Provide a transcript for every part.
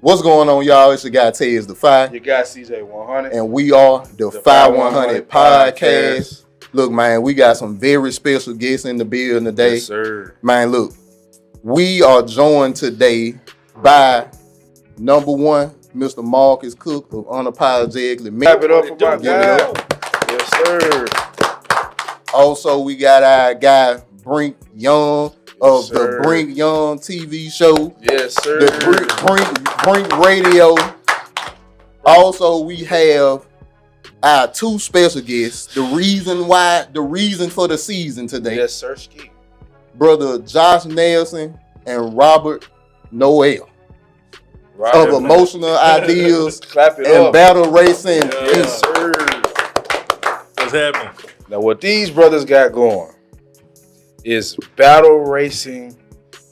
What's going on, y'all? It's your guy Tez the Fi. You got CJ100. And we are the Fi 100 Podcast. Look, man, we got some very special guests in the building today. Yes, sir. Man, look, we are joined today by number one, Mr. Marcus Cook of Unapologetically Memphis. Clap it up for my guy. Yes, sir. Also, we got our guy, Brink Young of the Brink Young TV show. Yes, sir. The Brink Radio. Also, we have our two special guests. The reason for the season today. Yes, sir. Ski. Brother Josh Nelson and Robert Noel of Emotional Ideas and Battle Racing. Yes, sir. What's happening? Now, what these brothers got going is battle racing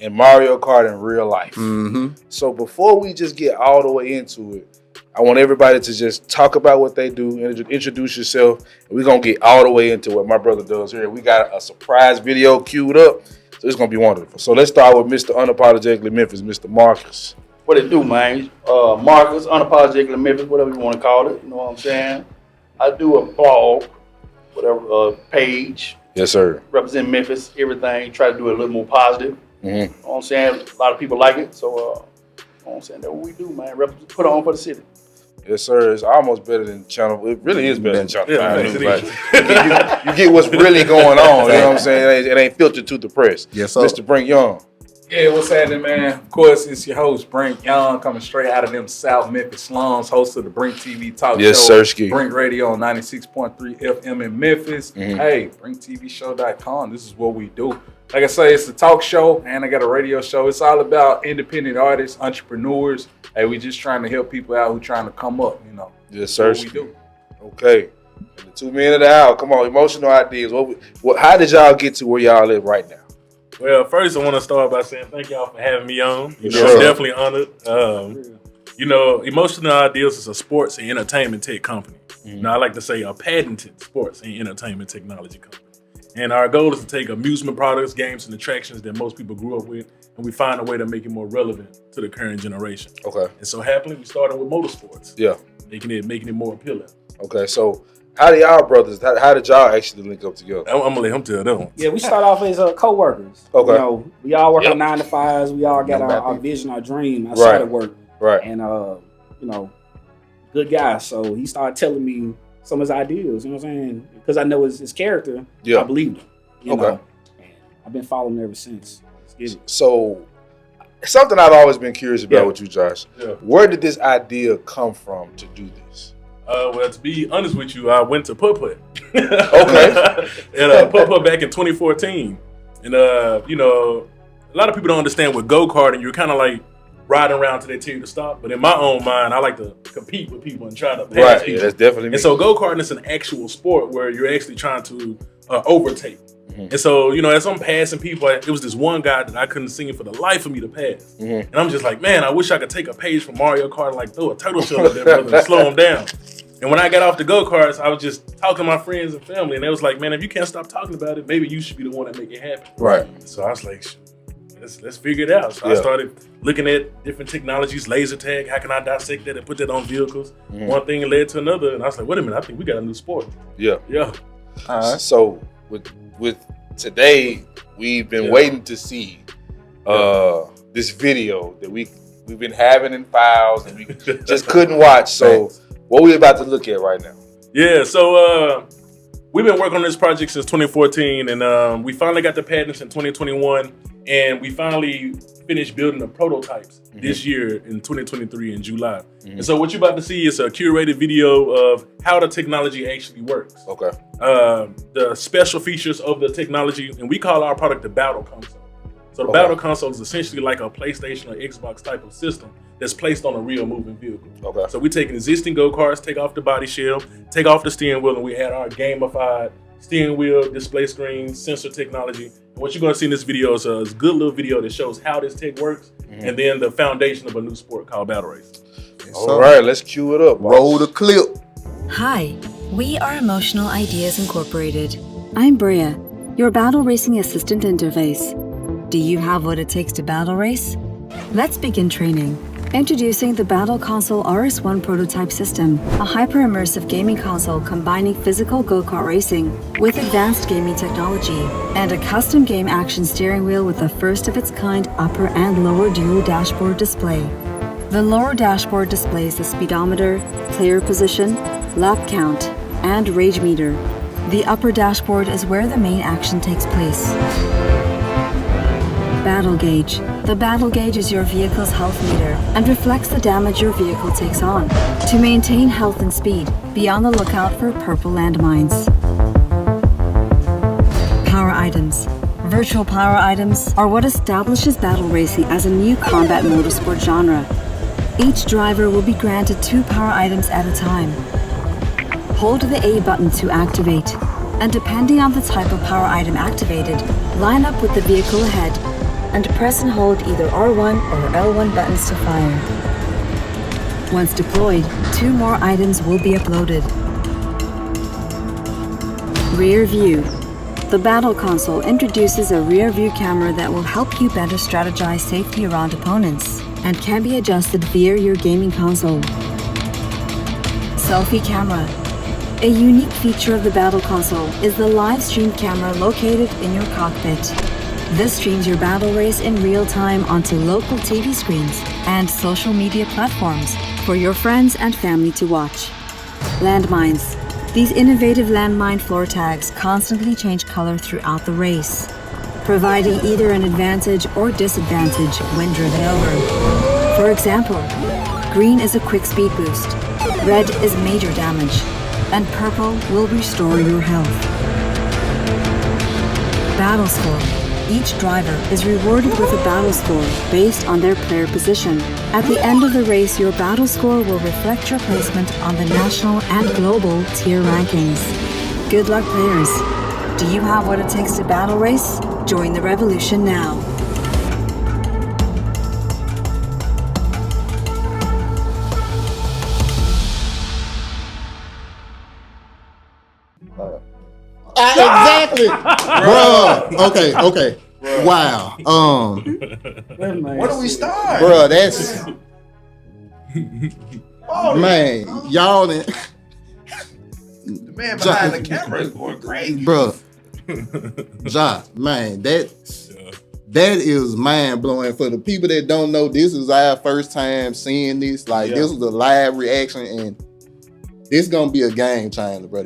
and Mario Kart in real life. Mm-hmm. So before we just get all the way into it, I want everybody to just talk about what they do, introduce yourself, and we're going to get all the way into what my brother does here. We got a surprise video queued up, so it's going to be wonderful. So let's start with Mr. Unapologetically Memphis, Mr. Marcus. What it do, man? Marcus, Unapologetically Memphis, whatever you want to call it. You know what I'm saying? I do a blog, whatever, page. Yes, sir. Represent Memphis, everything. Try to do it a little more positive. Mm-hmm. You know what I'm saying? A lot of people like it. So, you know what I'm saying? That's what we do, man. Put on for the city. Yes, sir. It's almost better than Channel. It really is better than Channel 5 News. Right. You get what's really going on. You know what I'm saying? It ain't filtered to the press. Yes, sir. Mr. Brink Young. Yeah, what's happening, man? Of course, it's your host, Brink Young, coming straight out of them South Memphis slums, host of the Brink TV talk yes, show. Yes, sir. Brink Radio on 96.3 FM in Memphis. Mm-hmm. Hey, BrinkTVShow.com. This is what we do. Like I say, it's a talk show, and I got a radio show. It's all about independent artists, entrepreneurs. Hey, we just trying to help people out who trying to come up, you know. Yes, sir. That's what we do. Okay. And the 2 men of the hour. Come on, Emotional Ideas. How did y'all get to where y'all live right now? Well, first I want to start by saying thank y'all for having me on. I'm definitely honored. Emotional Ideas is a sports and entertainment tech company. Mm-hmm. Now, I like to say a patented sports and entertainment technology company. And our goal is to take amusement products, games, and attractions that most people grew up with, and we find a way to make it more relevant to the current generation. Okay. And so happily, we started with motorsports. Yeah. Making it more appealing. Okay, so how did y'all brothers, how did y'all actually link up together? I'm going to let him tell that one. Yeah, we start off as co-workers. Okay. You know, we all work on 9 to 5s. We all got our vision, our dream outside of work. Right. And, good guy. So he started telling me some of his ideas, you know what I'm saying? Because I know his character, I believed him. You know? And I've been following him ever since. So, something I've always been curious about with you, Josh. Yeah. Where did this idea come from to do this? Well, to be honest with you, I went to Putt-Putt. Okay. And Putt-Putt back in 2014. And, a lot of people don't understand with go-karting, you're kind of like riding around till they tell you to stop. But in my own mind, I like to compete with people and try to pass people. Yeah, that's definitely me. And so go-karting is an actual sport where you're actually trying to overtake. Mm-hmm. And so, as I'm passing people, it was this one guy that I couldn't see for the life of me to pass. Mm-hmm. And I'm just like, man, I wish I could take a page from Mario Kart and like throw a turtle shell at that brother and slow him down. And when I got off the go-karts, I was just talking to my friends and family, and they was like, man, if you can't stop talking about it, maybe you should be the one that make it happen. Right. So I was like, let's figure it out. So I started looking at different technologies, laser tag, how can I dissect that and put that on vehicles? Mm-hmm. One thing led to another, and I was like, wait a minute, I think we got a new sport. Yeah. Yeah. So with today, we've been waiting to see this video that we've been having in files and we just couldn't watch. So what we about to look at right now? Yeah, so we've been working on this project since 2014, and we finally got the patents in 2021, and we finally finished building the prototypes this year in 2023 in July. Mm-hmm. And so what you're about to see is a curated video of how the technology actually works. Okay. The special features of the technology, and we call our product the Battle Console. So the Battle Console is essentially like a PlayStation or Xbox type of system that's placed on a real moving vehicle. Okay. So we take existing go-karts, take off the body shell, take off the steering wheel, and we add our gamified steering wheel, display screen, sensor technology. And what you're going to see in this video is a good little video that shows how this tech works, and then the foundation of a new sport called battle racing. All right, let's cue it up. Roll the clip. Hi, we are Emotional Ideas Incorporated. I'm Bria, your battle racing assistant interface. Do you have what it takes to battle race? Let's begin training. Introducing the Battle Console RS1 prototype system, a hyper-immersive gaming console combining physical go-kart racing with advanced gaming technology, and a custom game action steering wheel with a first-of-its-kind upper and lower dual dashboard display. The lower dashboard displays the speedometer, player position, lap count, and rage meter. The upper dashboard is where the main action takes place. Battle Gauge. The battle gauge is your vehicle's health meter and reflects the damage your vehicle takes on. To maintain health and speed, be on the lookout for purple landmines. Power items. Virtual power items are what establishes battle racing as a new combat motorsport genre. Each driver will be granted 2 power items at a time. Hold the A button to activate, and depending on the type of power item activated, line up with the vehicle ahead and press and hold either R1 or L1 buttons to fire. Once deployed, 2 more items will be uploaded. Rear view. The Battle Console introduces a rear view camera that will help you better strategize safety around opponents and can be adjusted via your gaming console. Selfie camera. A unique feature of the Battle Console is the live stream camera located in your cockpit. This streams your battle race in real time onto local TV screens and social media platforms for your friends and family to watch. Landmines. These innovative landmine floor tags constantly change color throughout the race, providing either an advantage or disadvantage when driven over. For example, green is a quick speed boost, red is major damage, and purple will restore your health. Battle score. Each driver is rewarded with a battle score based on their player position. At the end of the race, your battle score will reflect your placement on the national and global tier rankings. Good luck, players. Do you have what it takes to battle race? Join the revolution now. Exactly, bruh. Okay. Wow. Where do we start? Bruh, that's man. Y'all, The man behind the camera is going crazy. bruh. Ja, man, that is mind blowing for the people that don't know. This is our first time seeing this. Like this was a live reaction, and this gonna be a game changer, bro.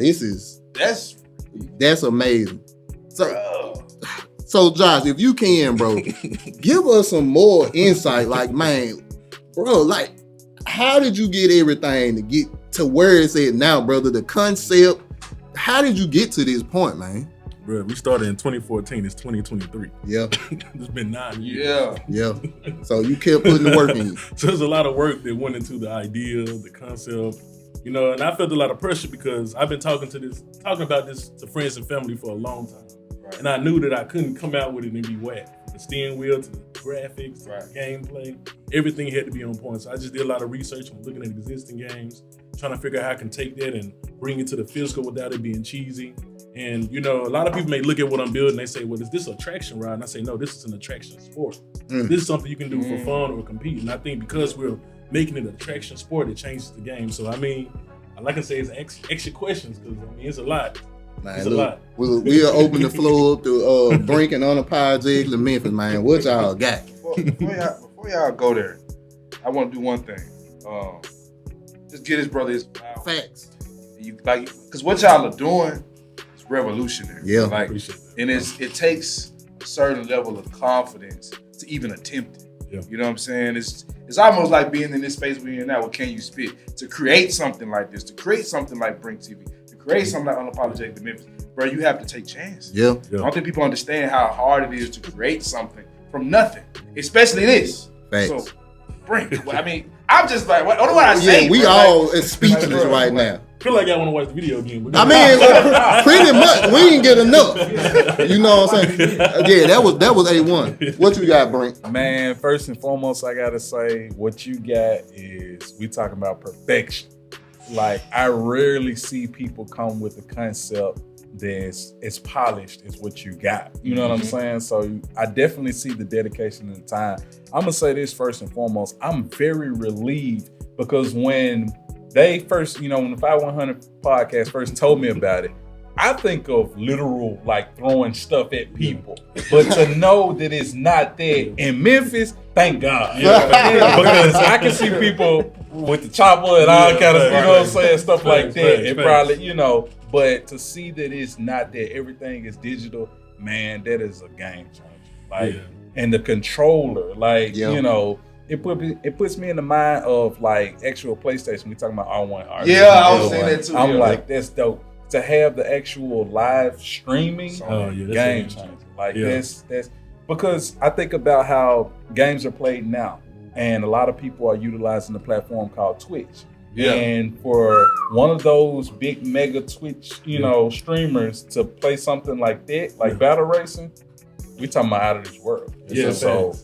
That's amazing. So Josh, if you can, bro, give us some more insight. Like, man, bro, like, how did you get everything to get to where it's at now, brother? The concept. How did you get to this point, man? Bro, we started in 2014. It's 2023. Yeah. It's been 9 years. Yeah. So you kept putting the work in. So there's a lot of work that went into the idea, the concept, you know, and I felt a lot of pressure because I've been talking about this to friends and family for a long time. Right. And I knew that I couldn't come out with it and be whack. The steering wheel to the graphics, to the gameplay, everything had to be on point. So I just did a lot of research on looking at existing games, trying to figure out how I can take that and bring it to the physical without it being cheesy. And, you know, a lot of people may look at what I'm building, they say, well, is this a traction ride? And I say, no, this is an attraction sport. This is something you can do for fun or compete. And I think because we're making it an attraction sport, it changes the game. So, I mean, like I say, it's extra questions because, I mean, it's a lot. Man, it's look, a lot. We'll open the floor up to Brink and Unapologetically Memphis, man. What y'all got? Before y'all go there, I want to do one thing. Just get his brother his facts. Because what y'all are doing is revolutionary. Yeah, like, and it takes a certain level of confidence to even attempt it. Yeah. You know what I'm saying? It's almost like being in this space we're in now with Can You Spit? To create something like this, to create something like Brink TV, to create something like Unapologetically Memphis, bro, you have to take chances. Yeah. I don't think people understand how hard it is to create something from nothing, especially this. Facts. So, Brink, I mean, I'm just like, what do I say? Yeah, we bro? all speechless right now. I feel like I want to watch the video again. I mean, pretty much, we didn't get enough. You know what I'm saying? Yeah, that was A1. What you got, Brink? Man, first and foremost, I gotta say, what you got is we talking about perfection. like I rarely see people come with a concept that's as polished as what you got. You know what I'm saying? So I definitely see the dedication and the time. I'm gonna say this first and foremost. I'm very relieved because when they first, when the 5100 podcast first told me about it, I think of literal like throwing stuff at people, but to know that it's not there in Memphis, thank God. Because I can see people with the chopper and all kind of, what I'm saying, stuff like that. And probably, but to see that it's not there, everything is digital, man, that is a game changer. Like, and the controller, like, it puts me in the mind of like actual PlayStation. We talking about R1, R2. Yeah, I was saying that too. I'm like, that's dope. To have the actual live streaming game changer. Like that's because I think about how games are played now, and a lot of people are utilizing the platform called Twitch. Yeah. And for one of those big mega Twitch, streamers to play something like that, like battle racing, we talking about out of this world. So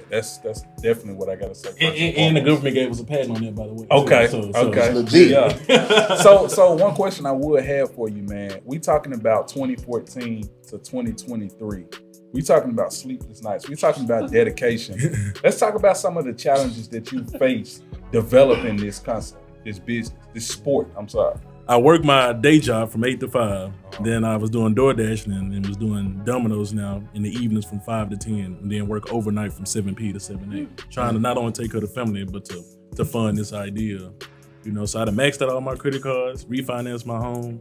that's definitely what I gotta say. And the government gave us a patent on that, by the way. Okay. Okay. Legit. Yeah. So one question I would have for you, man. We talking about 2014 to 2023. We talking about sleepless nights. We talking about dedication. Let's talk about some of the challenges that you face developing this concept, this business, this sport. I'm sorry. I worked my day job from 8 to 5. Then I was doing DoorDash and was doing Domino's now in the evenings from 5 to 10. And then work overnight from 7 p to 7 a. Trying to not only take care of the family, but to fund this idea. So I had maxed out all my credit cards, refinanced my home,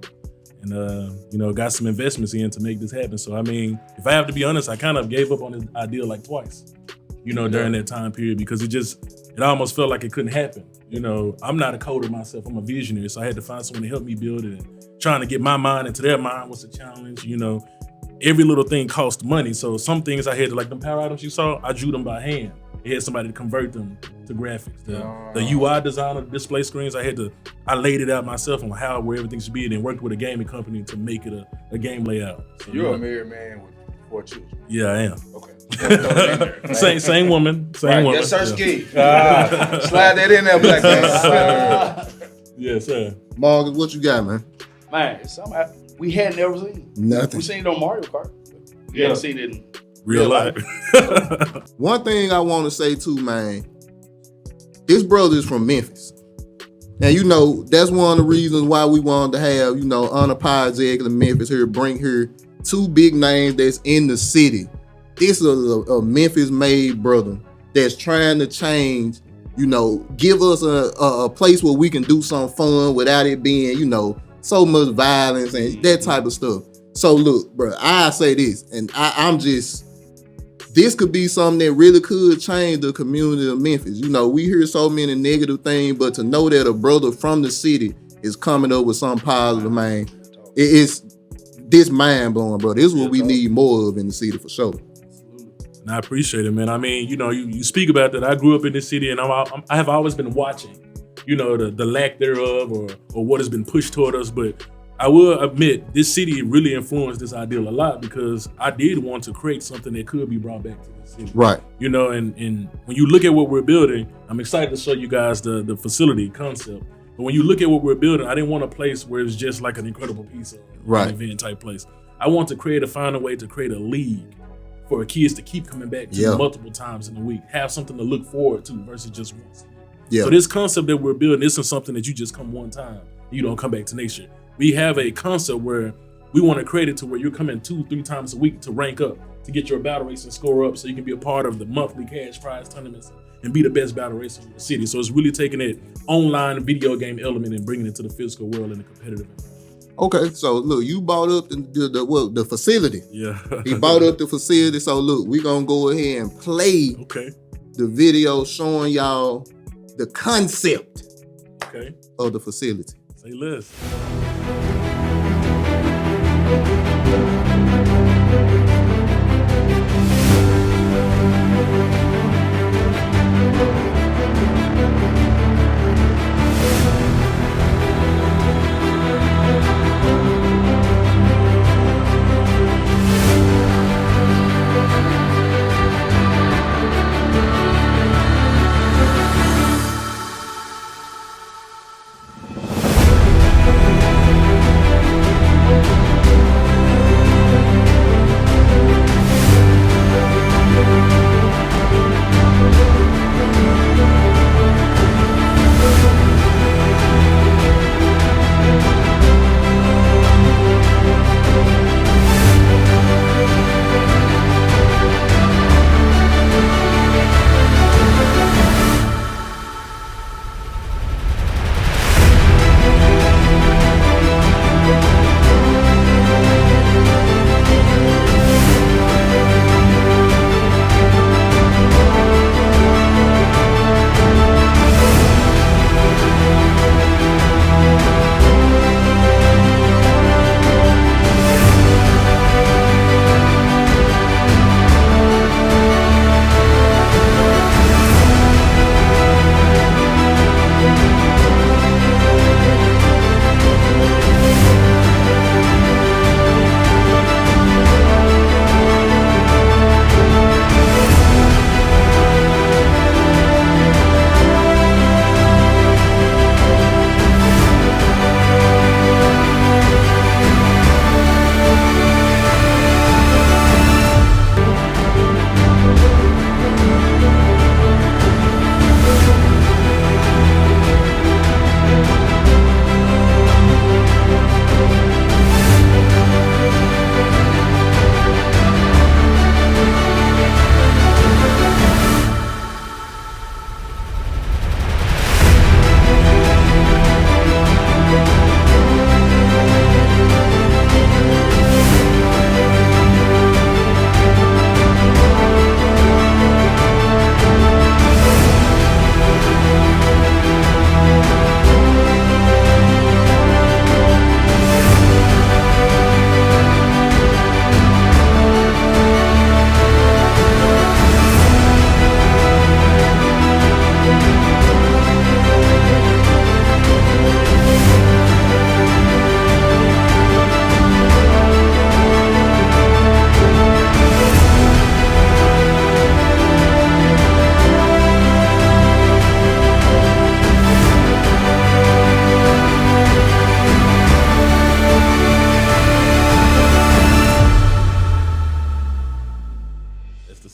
and got some investments in to make this happen. So I mean, if I have to be honest, I kind of gave up on this idea like twice, during that time period, because it almost felt like it couldn't happen. I'm not a coder myself, I'm a visionary, so I had to find someone to help me build it. And trying to get my mind into their mind was a challenge. Every little thing cost money. So some things I had to, like them power items you saw, I drew them by hand. I had somebody to convert them to graphics. The UI design of the display screens, I laid it out myself on where everything should be, and then worked with a gaming company to make it a game layout. So, you're a married man with 4 children. Yeah, I am. Okay. Same woman. Same woman. Yes, sir, Ski. Slide that in there, black man. Yes, sir. Marcus, what you got, man? Man, it's something we had never seen. Nothing. We seen it on Mario Kart. We hadn't seen it in real life. One thing I want to say too, man, this brother is from Memphis. And that's one of the reasons why we wanted to have, unapologetically Memphis here, bring here 2 big names that's in the city. This is a Memphis-made brother that's trying to change, give us a place where we can do some fun without it being, so much violence and that type of stuff. So look, bro, I say this, and this could be something that really could change the community of Memphis. We hear so many negative things, but to know that a brother from the city is coming up with something positive, man, it's this mind-blowing, bro. This is what we need more of in the city for sure. And I appreciate it, man. I mean, you speak about that. I grew up in this city, and I have always been watching, the lack thereof or what has been pushed toward us. But I will admit, this city really influenced this ideal a lot, because I did want to create something that could be brought back to the city. Right. And when you look at what we're building, I'm excited to show you guys the facility concept. But when you look at what we're building, I didn't want a place where it's just like an incredible piece of an event type place. I want to find a way to create a league for kids to keep coming back to multiple times in the week, have something to look forward to versus just once. Yeah. So this concept that we're building isn't something that you just come one time and you don't come back to next year. We have a concept where we want to create it to where you're coming 2-3 times a week to rank up, to get your battle race and score up, so you can be a part of the monthly cash prize tournaments and be the best battle racer in the city. So it's really taking that online video game element and bringing it to the physical world in a competitive environment. Okay, so look, you bought up the facility. Yeah. He bought up the facility. So look, we're gonna go ahead and play the video showing y'all the concept of the facility. Say less.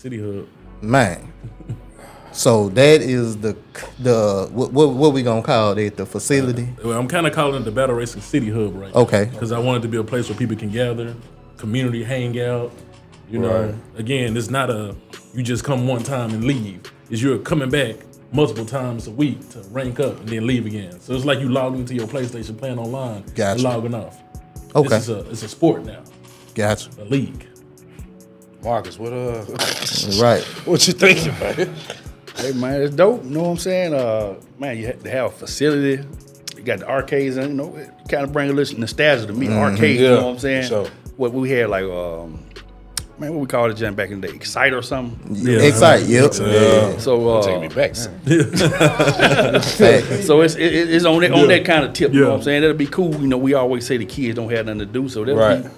City Hub. Man. So that is the what we gonna call it? The facility? Well, I'm kind of calling it the Battle Racing City Hub right Okay. Because I want it to be a place where people can gather, community hang out. You know, again, it's not you just come one time and leave. It's you're coming back multiple times a week to rank up and then leave again. So it's like you log into your PlayStation playing online and logging off. Okay. It's a sport now. Gotcha. A league. Marcus, what right. What you thinking, man? Hey man, it's dope. You know what I'm saying? Man, you have to have a facility. You got the arcades, and it kind of bring a little nostalgia to me. Arcades, you know what I'm saying? So what we had like, man, what we called it, Jen, back in the day, Excite or something. Yeah. Excite, yep. So take me back. so it's on that kind of tip. You know what I'm saying? That'll be cool. You know, we always say the kids don't have nothing to do, so that'll be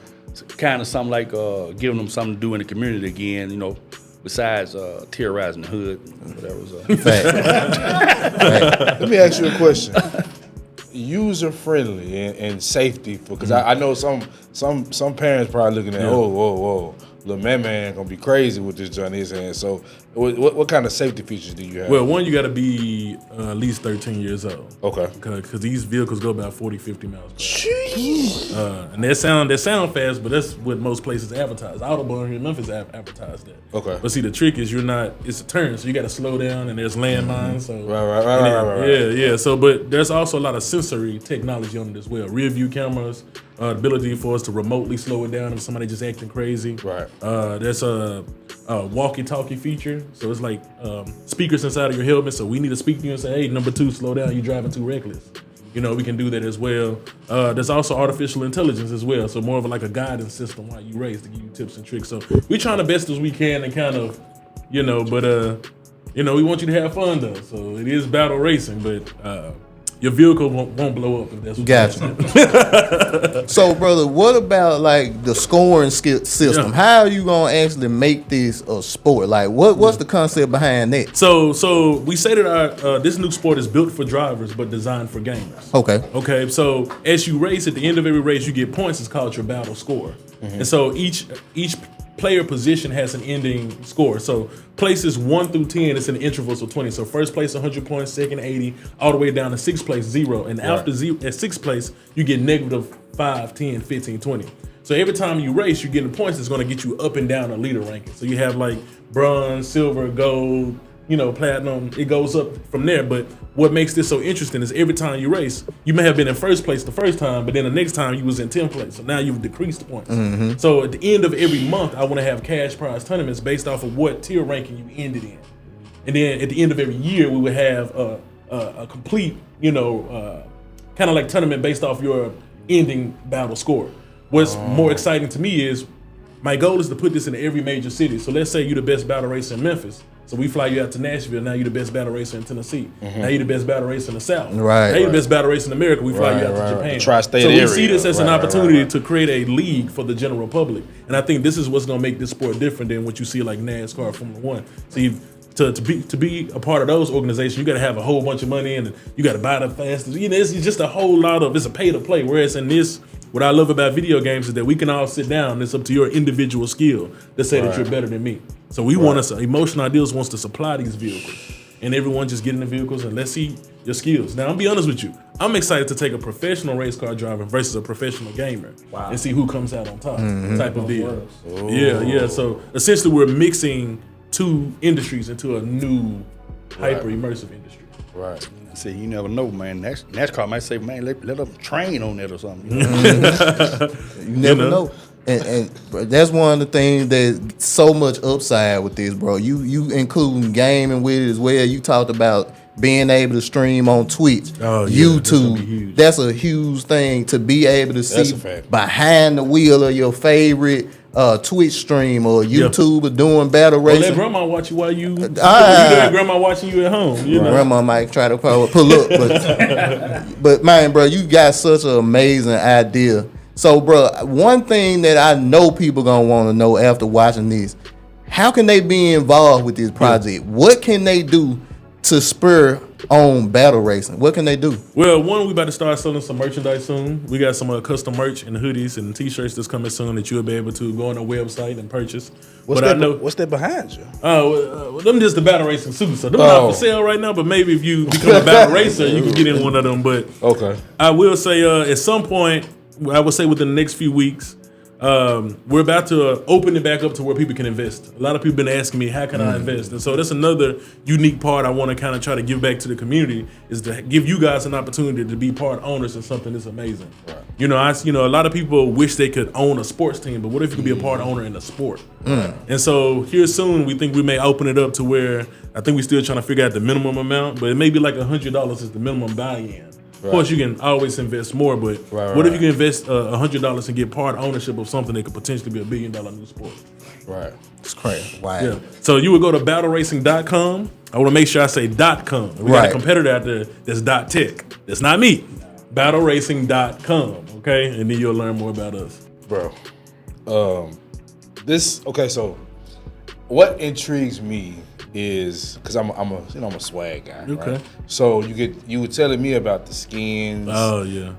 kind of something like giving them something to do in the community again. You know. Besides terrorizing the hood, whatever. Let me ask you a question. User friendly and safety, because I know some parents probably looking at whoa, little man gonna be crazy with this joint in his hand. So what kind of safety features do you have? Well, one, you got to be at least 13 years old. Okay. Because these vehicles go about 40, 50 miles per hour. And they sound fast, but that's what most places advertise. Autobahn here in Memphis advertise that. Okay. But see, the trick is it's a turn, so you got to slow down, and there's landmines. So Right. Yeah. So, but there's also a lot of sensory technology on it as well. Rear view cameras, the ability for us to remotely slow it down if somebody just acting crazy. Right. There's a walkie-talkie feature, so it's like speakers inside of your helmet. So we need to speak to you and say, "Hey, number 2, slow down. You're driving too reckless." You know, we can do that as well. There's also artificial intelligence as well, so more of like a guidance system while you race to give you tips and tricks. So we're trying the best as we can and kind of, we want you to have fun though. So it is battle racing, but your vehicle won't blow up if that's what gotcha. So, brother, what about like the scoring system? How are you gonna actually make this a sport? Like, what's the concept behind that? So we say that this new sport is built for drivers but designed for gamers. Okay. So as you race, at the end of every race, you get points. It's called your battle score, and so each player position has an ending score. So places 1 through 10, it's in intervals of 20. So first place 100 points, second 80, all the way down to sixth place 0. And after at sixth place, you get -5, 10, 15, 20. So every time you race, you're getting points that's going to get you up and down a leader ranking. So you have like bronze, silver, gold, platinum. It goes up from there. But what makes this so interesting is every time you race, you may have been in first place the first time, but then the next time you was in 10th place. So now you've decreased the points. So at the end of every month, I want to have cash prize tournaments based off of what tier ranking you ended in. And then at the end of every year, we would have a complete, kind of like tournament based off your ending battle score. What's more exciting to me is my goal is to put this in every major city. So let's say you're the best battle racer in Memphis. So we fly you out to Nashville. Now you're the best battle racer in Tennessee. Now you're the best battle racer in the South. Right. Now you're the best battle racer in America. We fly you out to Japan. Tri-state so we area. see this as an opportunity to create a league for the general public. And I think this is what's going to make this sport different than what you see like NASCAR, Formula One. So to be a part of those organizations, you got to have a whole bunch of money and you got to buy the fastest. It's just a whole lot of, it's a pay to play. Whereas in this, what I love about video games is that we can all sit down. It's up to your individual skill to say that you're better than me. So we want us, Emotional Ideals wants to supply these vehicles. And everyone just get in the vehicles and let's see your skills. Now, I'll be honest with you. I'm excited to take a professional race car driver versus a professional gamer and see who comes out on top type of deal. Yeah. So essentially we're mixing two industries into a new hyper immersive industry. Right. See, you never know, man. NASCAR might say, man, let them train on that or something. You never know. And that's one of the things that's so much upside with this, bro. You including gaming with it as well. You talked about being able to stream on Twitch, YouTube. That's a huge thing to be able to see behind the wheel of your favorite Twitch stream or YouTuber doing battle racing. Let grandma watch you while you let grandma watching you at home. Grandma might try to pull up, but man, bro, you got such an amazing idea. So, bro, one thing that I know people gonna want to know after watching this, how can they be involved with this project? What can they do to spur on battle racing, what can they do? Well, one, we about to start selling some merchandise soon. We got some custom merch and hoodies and t-shirts that's coming soon that you'll be able to go on our website and purchase. What's that behind you? Them just the battle racing suits. So they're not for sale right now, but maybe if you become a battle racer, you can get in one of them. But okay, I will say at some point, I would say within the next few weeks, we're about to open it back up to where people can invest. A lot of people been asking me, how can I invest? And so that's another unique part I want to kind of try to give back to the community, is to give you guys an opportunity to be part owners in something that's amazing. Right. A lot of people wish they could own a sports team, but what if you could be a part owner in a sport? And so here soon, we think we may open it up to where, I think we're still trying to figure out the minimum amount, but it may be like $100 is the minimum buy-in. Of course, you can always invest more, but what if you can invest $100 and get part ownership of something that could potentially be $1 billion new sport? Right. It's crazy. Wow. Yeah. So you would go to battleracing.com. I want to make sure I say .com. We got a competitor out there that's .tech. That's not me. Battleracing.com. Okay, and then you'll learn more about us, bro. So what intrigues me is because I'm a swag guy. Okay. Right? So you were telling me about the skins. Oh yeah.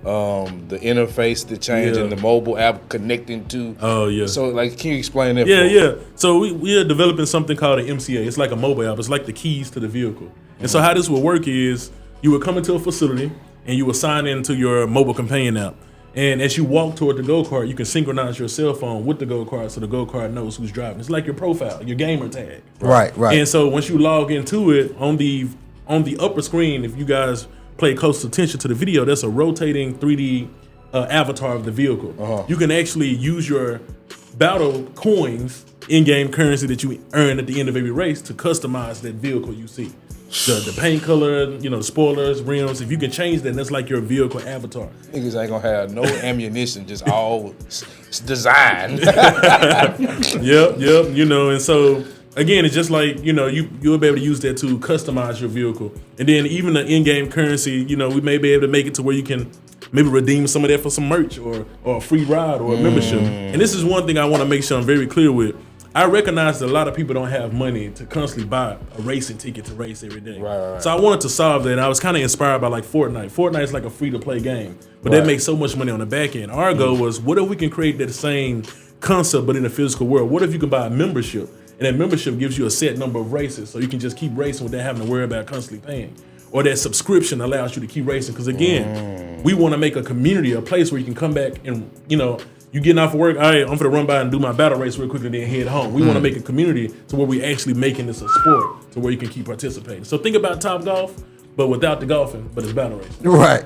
The interface, the change in the mobile app connecting to. Oh yeah. So can you explain that? Yeah. So we are developing something called an MCA. It's like a mobile app. It's like the keys to the vehicle. And so how this will work is you would come into a facility and you will sign into your mobile companion app. And as you walk toward the go-kart, you can synchronize your cell phone with the go-kart so the go-kart knows who's driving. It's like your profile, your gamer tag. Right. And so once you log into it, on the upper screen, if you guys pay close attention to the video, that's a rotating 3D avatar of the vehicle. You can actually use your battle coins, in-game currency that you earn at the end of every race, to customize that vehicle you see. The paint color, the spoilers, rims. If you can change that, that's like your vehicle avatar. Niggas ain't gonna have no ammunition, just all designed. Yep. And so again, it's just like you'll be able to use that to customize your vehicle, and then even the in-game currency. We may be able to make it to where you can maybe redeem some of that for some merch or a free ride or a membership. And this is one thing I want to make sure I'm very clear with. I recognize that a lot of people don't have money to constantly buy a racing ticket to race every day. Right. So I wanted to solve that, and I was kind of inspired by like Fortnite. Fortnite is like a free-to-play game, but they make so much money on the back end. Our goal was, what if we can create that same concept but in the physical world? What if you can buy a membership, and that membership gives you a set number of races, so you can just keep racing without having to worry about constantly paying? Or that subscription allows you to keep racing, because again, we want to make a community, a place where you can come back and, you getting off of work, all right, I'm gonna run by and do my battle race real quick and then head home. We want to make a community to where we actually making this a sport, to where you can keep participating. So think about Top Golf, but without the golfing, but it's battle racing. Right.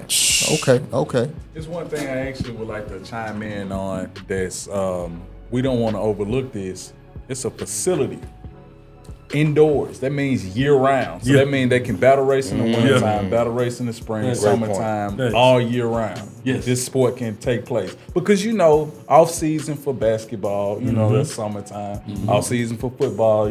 Okay. It's one thing I actually would like to chime in on that's, we don't want to overlook this. It's a facility. Indoors. That means year round. So that means they can battle race in the wintertime, battle race in the spring, summertime, all year round. Yes. This sport can take place. Because off season for basketball, that's summertime. Off season for football,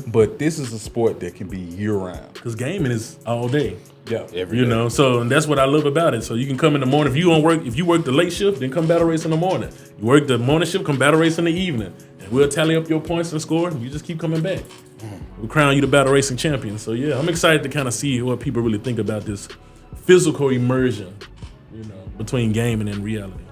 but this is a sport that can be year round. Because gaming is all day. Yeah. Every day. So and that's what I love about it. So you can come in the morning. If you work the late shift, then come battle race in the morning. You work the morning shift, come battle race in the evening. And we'll tally up your points and score, and you just keep coming back. We'll crown you the battle racing champion. So yeah, I'm excited to kind of see what people really think about this physical immersion, between gaming and reality.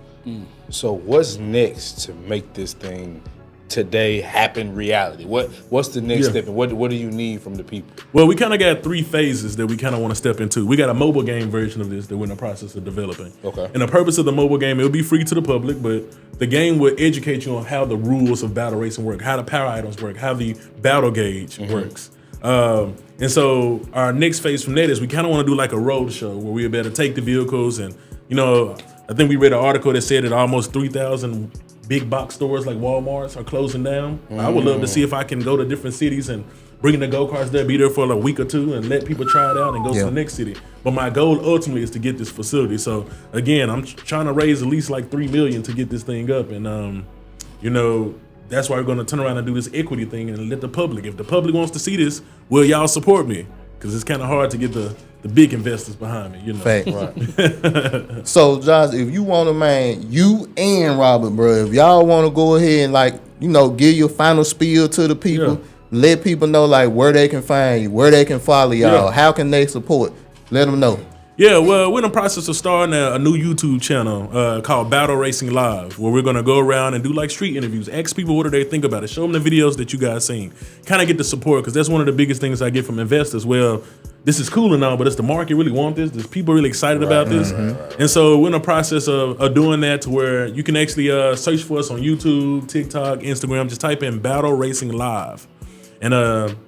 So what's next to make this thing today happen reality? What's the next step, and what do you need from the people? Well, we kind of got 3 phases that we kind of want to step into. We got a mobile game version of this that we're in the process of developing. Okay. And the purpose of the mobile game, it'll be free to the public, but the game will educate you on how the rules of battle racing work, how the power items work, how the battle gauge works. And so our next phase from that is we kind of want to do like a road show where we'll be able to take the vehicles and, I think we read an article that said that almost 3,000 big box stores like Walmart's are closing down. I would love to see if I can go to different cities and bring the go-karts there, be there for a week or 2 and let people try it out and go to the next city. But my goal ultimately is to get this facility. So again, I'm trying to raise at least like $3 million to get this thing up. And, that's why we're going to turn around and do this equity thing and let the public, if the public wants to see this, will y'all support me? Because it's kind of hard to get the big investors behind me, Fact. Right. So, Josh, if you want to, you and Robert, bro, if y'all want to go ahead and give your final spiel to the people, let people know like where they can find you, where they can follow y'all, how can they support. Let them know. Yeah, well, we're in the process of starting a new YouTube channel called Battle Racing Live, where we're going to go around and do like street interviews, ask people what do they think about it, show them the videos that you guys seen, kind of get the support, because that's one of the biggest things I get from investors. Well, this is cool and all, but does the market really want this? Does people really excited about this? And so we're in the process of doing that to where you can actually search for us on YouTube, TikTok, Instagram. Just type in Battle Racing Live. And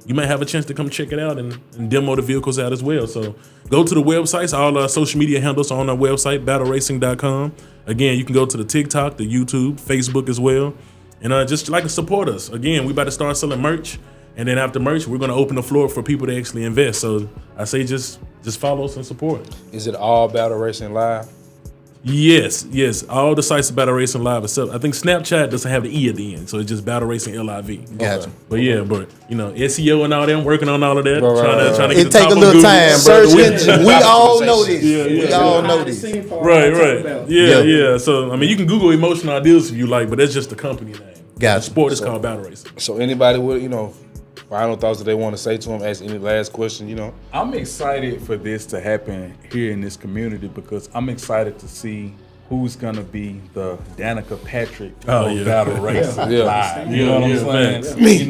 you might have a chance to come check it out and demo the vehicles out as well. So go to the websites. All our social media handles are on our website, battleracing.com. Again, you can go to the TikTok, the YouTube, Facebook as well. And just like to support us. Again, we about to start selling merch. And then after merch, we're going to open the floor for people to actually invest. So I say just follow us and support. Is it all Battle Racing Live? Yes. All the sites of Battle Racing Live, except I think Snapchat doesn't have the E at the end, so it's just Battle Racing LIV. Gotcha. But SEO and all them, working on all of that, trying to get it take a little time, bro. We all know this. We all know this. Right. Yeah. So I mean, you can Google Emotional Ideals if you like, but that's just the company name. Gotcha. The sport is called Battle Racing. So anybody with final thoughts that they want to say to him, ask any last question, I'm excited for this to happen here in this community because I'm excited to see who's gonna be the Danica Patrick of battle racing live. You know what I'm saying? Me.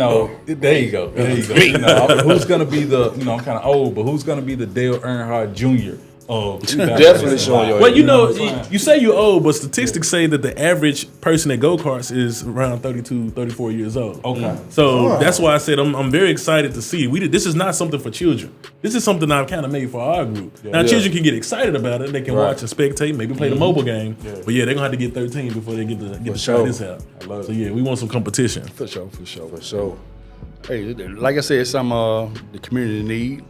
There you go. Who's gonna be the I'm kind of old, but who's gonna be the Dale Earnhardt Jr. Definitely showing your age. Well, you say you're old, but statistics say that the average person at go-karts is around 32, 34 years old. Okay. So that's why I said I'm very excited to see. This is not something for children. This is something I've kind of made for our group. Now, children can get excited about it. They can watch and spectate, maybe play the mobile game. Yeah. But they're going to have to get 13 before they get to try this out. I love it. We want some competition. For sure. Hey, like I said, it's something the community need.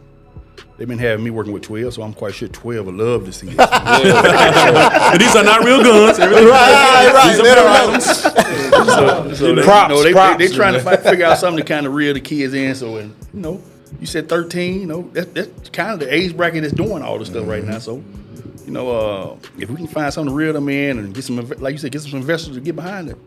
They've been having me working with 12, so I'm quite sure 12 would love to see this. And these are not real guns. Props. They're trying to figure out something to kind of reel the kids in. So, you said 13. That's kind of the age bracket that's doing all this stuff right now. So, if we can find something to reel them in and get some, like you said, get some investors to get behind it,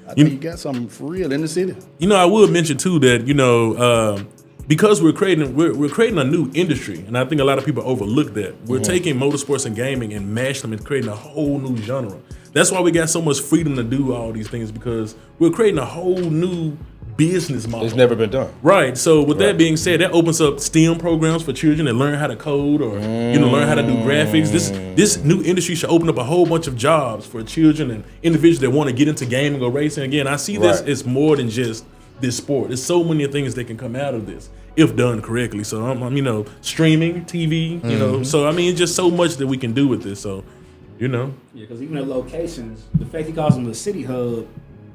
I think you got something for real in the city. I would mention too that because we're creating a new industry, and I think a lot of people overlook that. We're taking motorsports and gaming and mashing them and creating a whole new genre. That's why we got so much freedom to do all these things, because we're creating a whole new business model. It's never been done. Right. So with that being said, that opens up STEM programs for children that learn how to code or learn how to do graphics. This new industry should open up a whole bunch of jobs for children and individuals that want to get into gaming or racing. Again, I see this as more than just this sport. There's so many things that can come out of this if done correctly. So I'm streaming, TV, so I mean, it's just so much that we can do with this. So, Yeah, because even the locations, the fact he calls them the city hub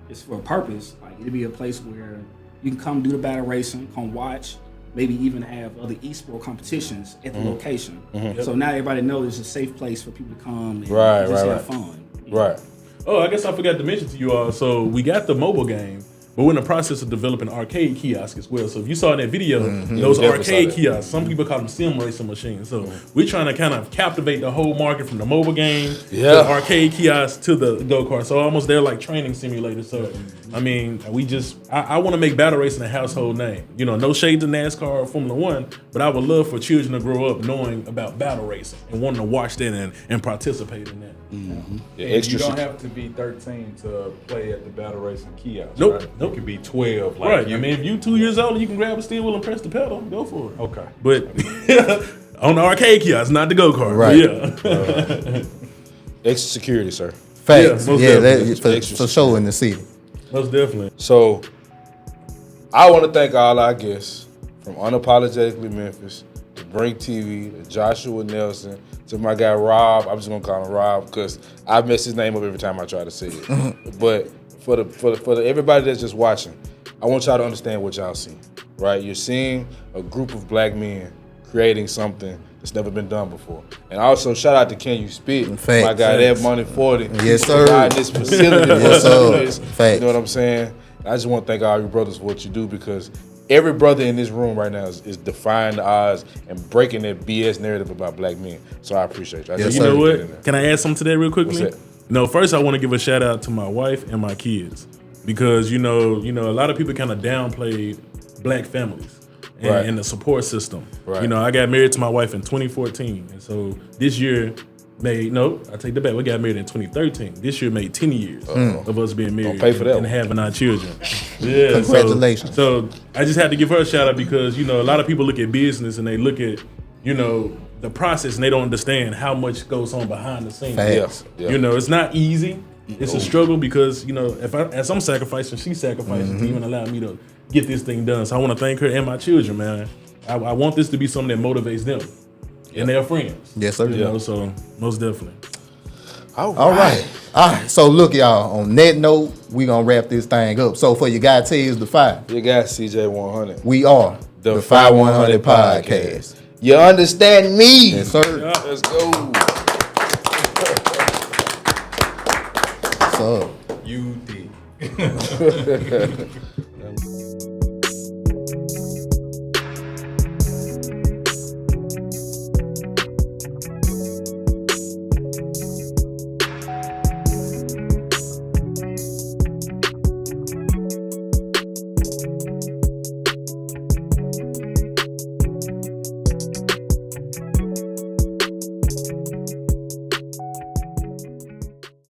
is for a purpose. Like it'd be a place where you can come do the battle racing, come watch, maybe even have other esport competitions at the location. So now everybody knows it's a safe place for people to come and just have fun. Right. Oh, I guess I forgot to mention to you all. So we got the mobile game, but we're in the process of developing arcade kiosks as well. So if you saw in that video, those arcade kiosks, some people call them sim racing machines. So we're trying to kind of captivate the whole market from the mobile game to the arcade kiosks to the go-kart. So almost they're like training simulators. So, I mean, I want to make battle racing a household name. No shade to NASCAR or Formula One, but I would love for children to grow up knowing about battle racing and wanting to watch that and participate in that. You don't have to be 13 to play at the battle racing kiosk. Nope. Right? You could be 12. Right. I mean, if you're 2 years old, you can grab a steering wheel and press the pedal. Go for it. Okay. But on the arcade kiosk, not the go-kart. Right. Extra security, sir. Facts. That's for sure in the city. Most definitely. So, I want to thank all our guests from Unapologetically Memphis to Brink TV, to Joshua Nelson, to my guy Rob. I'm just gonna call him Rob because I mess his name up every time I try to say it. But for the everybody that's just watching, I want y'all to understand what y'all see. Right? You're seeing a group of black men creating something that's never been done before. And also shout out to Can You Spit, my guy Ed Money 40. Yes, sir. In this facility. Yes, sir. You know what I'm saying? I just want to thank all you brothers for what you do, because every brother in this room right now is defying the odds and breaking that BS narrative about black men. So I appreciate you. You know what? Can I add something to that real quickly? What's that? No, first I want to give a shout out to my wife and my kids, because you know a lot of people kind of downplayed black families Right. and the support system. Right. You know, I got married to my wife in 2014, and so this year I take that back. We got married in 2013. This year made 10 years of us being married pay for that and one. having our children. Yeah, Congratulations. So I just had to give her a shout out because, you know, a lot of people look at business and they look at, you know, the process and they don't understand how much goes on behind the scenes. Facts. Yeah. You know, it's not easy. It's a struggle because, you know, as I'm sacrificing, she's sacrificing to even allow me to get this thing done. So I want to thank her and my children, man. I want this to be something that motivates them and their friends. Yes, sir. You know, so most definitely. All right. So look, y'all, on that note, we gonna wrap this thing up. So for your guy Tez the 5, You got CJ100. we are the 5100 Podcast. You understand me? Yes, sir. Let's go. So You did.